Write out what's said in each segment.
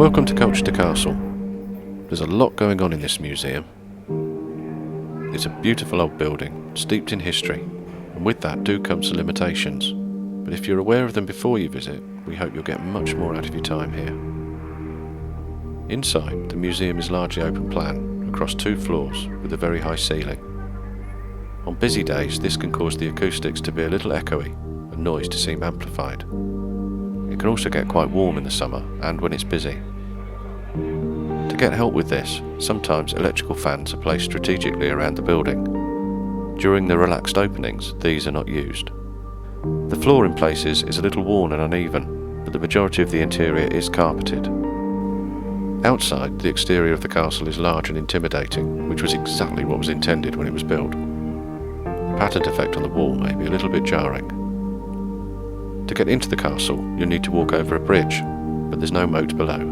Welcome to Colchester Castle. There's a lot going on in this museum. It's a beautiful old building, steeped in history, and with that do come some limitations. But if you're aware of them before you visit, we hope you'll get much more out of your time here. Inside, the museum is largely open plan, across 2 floors with a very high ceiling. On busy days, this can cause the acoustics to be a little echoey and noise to seem amplified. It can also get quite warm in the summer and when it's busy. To get help with this, sometimes electrical fans are placed strategically around the building. During the relaxed openings, these are not used. The floor in places is a little worn and uneven, but the majority of the interior is carpeted. Outside, the exterior of the castle is large and intimidating, which was exactly what was intended when it was built. The patterned effect on the wall may be a little bit jarring. To get into the castle, you'll need to walk over a bridge, but there's no moat below.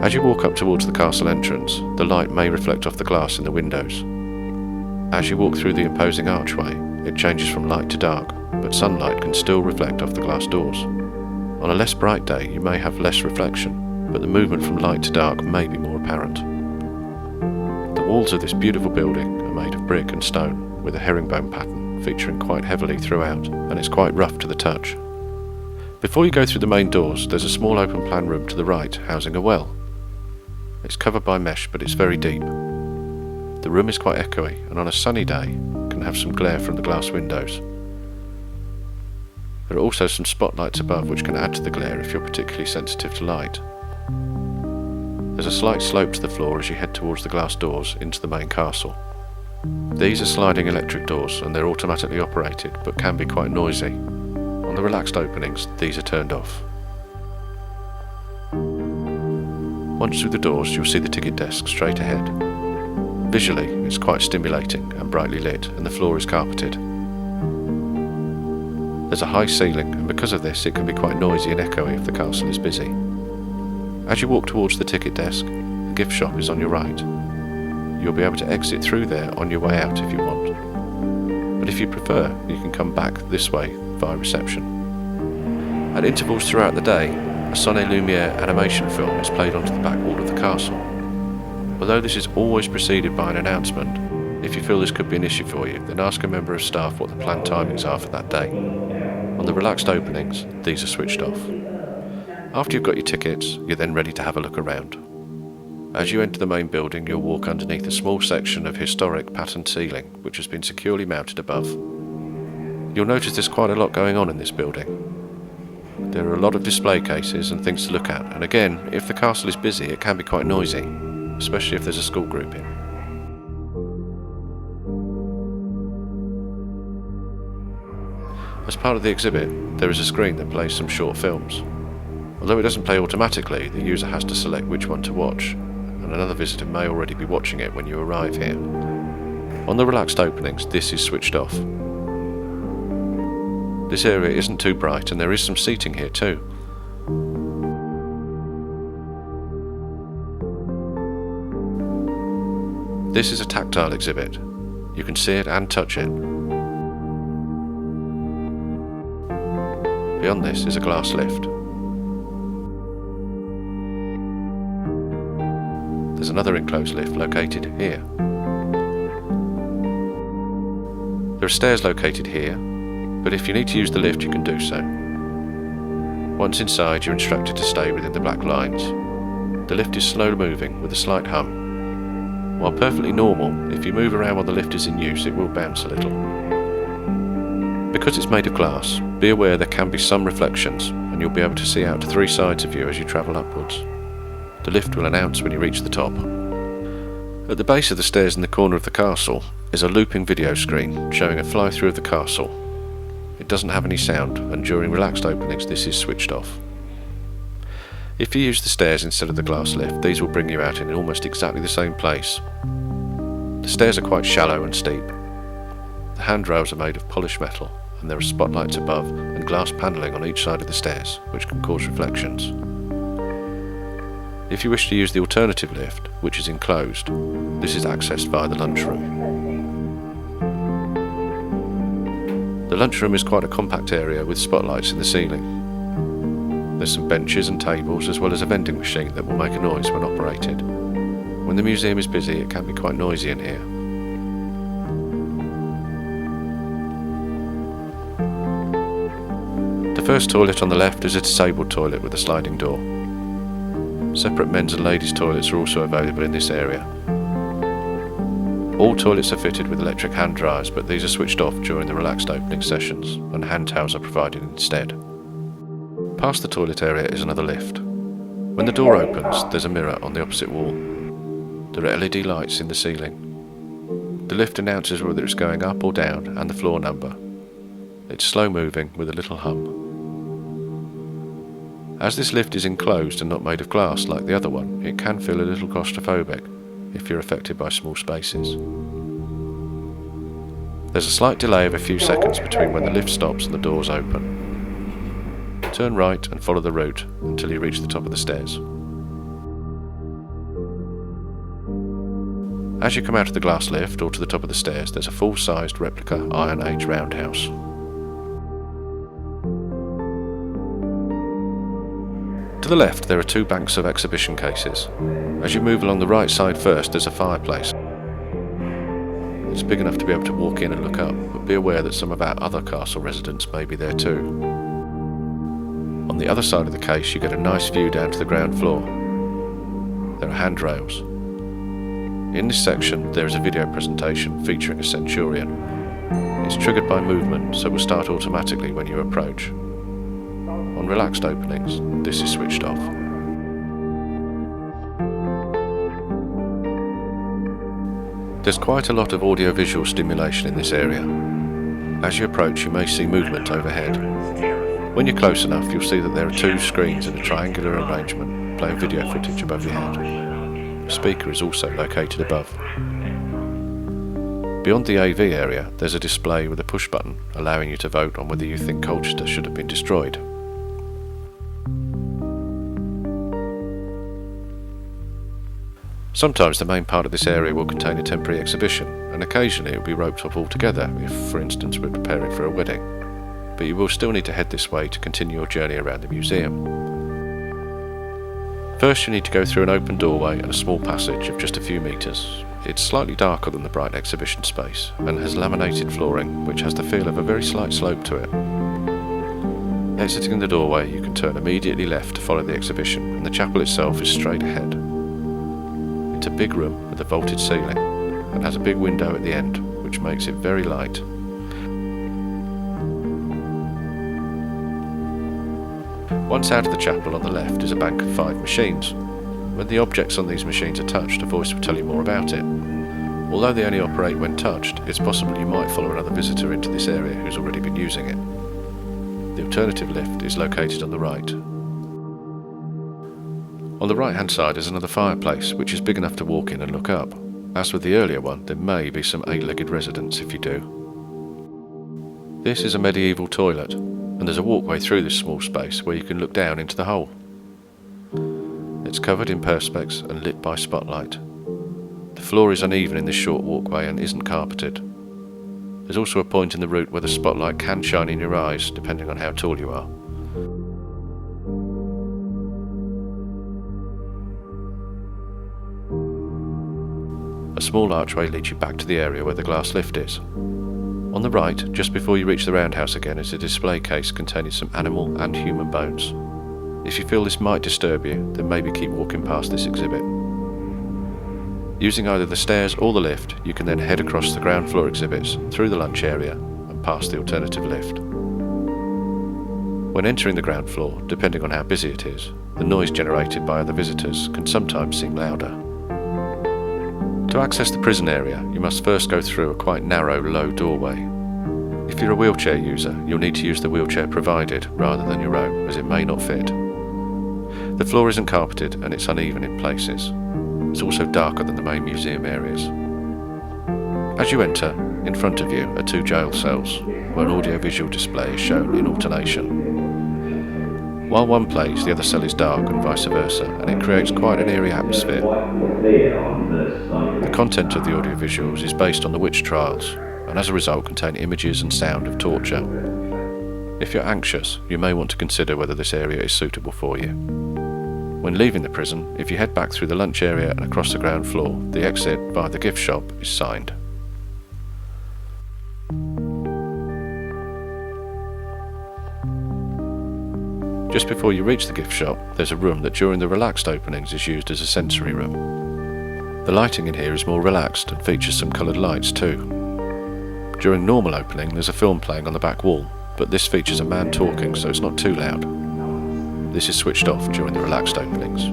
As you walk up towards the castle entrance, the light may reflect off the glass in the windows. As you walk through the imposing archway, it changes from light to dark, but sunlight can still reflect off the glass doors. On a less bright day, you may have less reflection, but the movement from light to dark may be more apparent. The walls of this beautiful building are made of brick and stone, with a herringbone pattern featuring quite heavily throughout, and it's quite rough to the touch. Before you go through the main doors, there's a small open plan room to the right, housing a well. It's covered by mesh, but it's very deep. The room is quite echoey, and on a sunny day can have some glare from the glass windows. There are also some spotlights above which can add to the glare if you're particularly sensitive to light. There's a slight slope to the floor as you head towards the glass doors into the main castle. These are sliding electric doors and they're automatically operated, but can be quite noisy. On the relaxed openings, these are turned off. Once through the doors, you'll see the ticket desk straight ahead. Visually, it's quite stimulating and brightly lit, and the floor is carpeted. There's a high ceiling, and because of this, it can be quite noisy and echoey if the castle is busy. As you walk towards the ticket desk, the gift shop is on your right. You'll be able to exit through there on your way out if you want. But if you prefer, you can come back this way via reception. At intervals throughout the day, a Sonne Lumiere animation film is played onto the back wall of the castle. Although this is always preceded by an announcement, if you feel this could be an issue for you, then ask a member of staff what the planned timings are for that day. On the relaxed openings, these are switched off. After you've got your tickets, you're then ready to have a look around. As you enter the main building, you'll walk underneath a small section of historic patterned ceiling, which has been securely mounted above. You'll notice there's quite a lot going on in this building. There are a lot of display cases and things to look at, and again, if the castle is busy, it can be quite noisy, especially if there's a school group in. As part of the exhibit, there is a screen that plays some short films. Although it doesn't play automatically, the user has to select which one to watch, and another visitor may already be watching it when you arrive here. On the relaxed openings, this is switched off. This area isn't too bright, and there is some seating here too. This is a tactile exhibit. You can see it and touch it. Beyond this is a glass lift. There's another enclosed lift located here. There are stairs located here, but if you need to use the lift, you can do so. Once inside, you're instructed to stay within the black lines. The lift is slow moving with a slight hum. While perfectly normal, if you move around while the lift is in use, it will bounce a little. Because it's made of glass, be aware there can be some reflections, and you'll be able to see out to 3 sides of you as you travel upwards. The lift will announce when you reach the top. At the base of the stairs in the corner of the castle is a looping video screen showing a fly-through of the castle. It doesn't have any sound, and during relaxed openings this is switched off. If you use the stairs instead of the glass lift, these will bring you out in almost exactly the same place. The stairs are quite shallow and steep. The handrails are made of polished metal, and there are spotlights above and glass panelling on each side of the stairs, which can cause reflections. If you wish to use the alternative lift, which is enclosed, this is accessed via the lunchroom. The lunchroom is quite a compact area with spotlights in the ceiling. There's some benches and tables as well as a vending machine that will make a noise when operated. When the museum is busy, it can be quite noisy in here. The first toilet on the left is a disabled toilet with a sliding door. Separate men's and ladies' toilets are also available in this area. All toilets are fitted with electric hand dryers, but these are switched off during the relaxed opening sessions, and hand towels are provided instead. Past the toilet area is another lift. When the door opens, there's a mirror on the opposite wall. There are LED lights in the ceiling. The lift announces whether it's going up or down and the floor number. It's slow moving with a little hum. As this lift is enclosed and not made of glass like the other one, it can feel a little claustrophobic if you're affected by small spaces. There's a slight delay of a few seconds between when the lift stops and the doors open. Turn right and follow the route until you reach the top of the stairs. As you come out of the glass lift or to the top of the stairs, there's a full-sized replica Iron Age roundhouse. To the left, there are two banks of exhibition cases. As you move along the right side first, there's a fireplace. It's big enough to be able to walk in and look up, but be aware that some of our other castle residents may be there too. On the other side of the case, you get a nice view down to the ground floor. There are handrails. In this section, there is a video presentation featuring a centurion. It's triggered by movement, so will start automatically when you approach. On relaxed openings, this is switched off. There's quite a lot of audio-visual stimulation in this area. As you approach, you may see movement overhead. When you're close enough, you'll see that there are two screens in a triangular arrangement playing video footage above your head. A speaker is also located above. Beyond the AV area, there's a display with a push button allowing you to vote on whether you think Colchester should have been destroyed. Sometimes the main part of this area will contain a temporary exhibition, and occasionally it will be roped off altogether if, for instance, we're preparing for a wedding. But you will still need to head this way to continue your journey around the museum. First, you need to go through an open doorway and a small passage of just a few metres. It's slightly darker than the bright exhibition space, and has laminated flooring which has the feel of a very slight slope to it. Exiting the doorway, you can turn immediately left to follow the exhibition, and the chapel itself is straight ahead. It's a big room with a vaulted ceiling and has a big window at the end which makes it very light. Once out of the chapel, on the left is a bank of 5 machines. When the objects on these machines are touched, a voice will tell you more about it. Although they only operate when touched, it's possible you might follow another visitor into this area who's already been using it. The alternative lift is located on the right. On the right hand side is another fireplace, which is big enough to walk in and look up. As with the earlier one, there may be some 8-legged residents if you do. This is a medieval toilet, and there's a walkway through this small space where you can look down into the hole. It's covered in perspex and lit by spotlight. The floor is uneven in this short walkway and isn't carpeted. There's also a point in the route where the spotlight can shine in your eyes, depending on how tall you are. A small archway leads you back to the area where the glass lift is. On the right, just before you reach the roundhouse again, is a display case containing some animal and human bones. If you feel this might disturb you, then maybe keep walking past this exhibit. Using either the stairs or the lift, you can then head across the ground floor exhibits, through the lunch area, and past the alternative lift. When entering the ground floor, depending on how busy it is, the noise generated by other visitors can sometimes seem louder. To access the prison area, you must first go through a quite narrow, low doorway. If you're a wheelchair user, you'll need to use the wheelchair provided rather than your own, as it may not fit. The floor isn't carpeted and it's uneven in places. It's also darker than the main museum areas. As you enter, in front of you are 2 jail cells, where an audio-visual display is shown in alternation. While one plays, the other cell is dark and vice versa, and it creates quite an eerie atmosphere. The content of the audiovisuals is based on the witch trials, and as a result contain images and sound of torture. If you're anxious, you may want to consider whether this area is suitable for you. When leaving the prison, if you head back through the lunch area and across the ground floor, the exit via the gift shop is signed. Just before you reach the gift shop, there's a room that during the relaxed openings is used as a sensory room. The lighting in here is more relaxed and features some coloured lights too. During normal opening, there's a film playing on the back wall, but this features a man talking, so it's not too loud. This is switched off during the relaxed openings.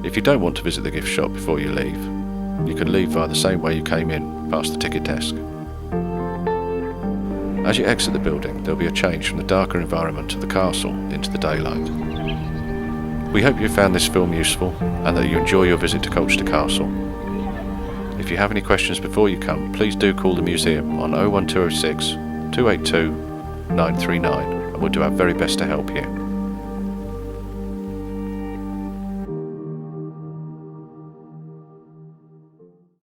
If you don't want to visit the gift shop before you leave, you can leave via the same way you came in, past the ticket desk. As you exit the building, there'll be a change from the darker environment of the castle into the daylight. We hope you found this film useful and that you enjoy your visit to Colchester Castle. If you have any questions before you come, please do call the museum on 01206 282 939 and we'll do our very best to help you.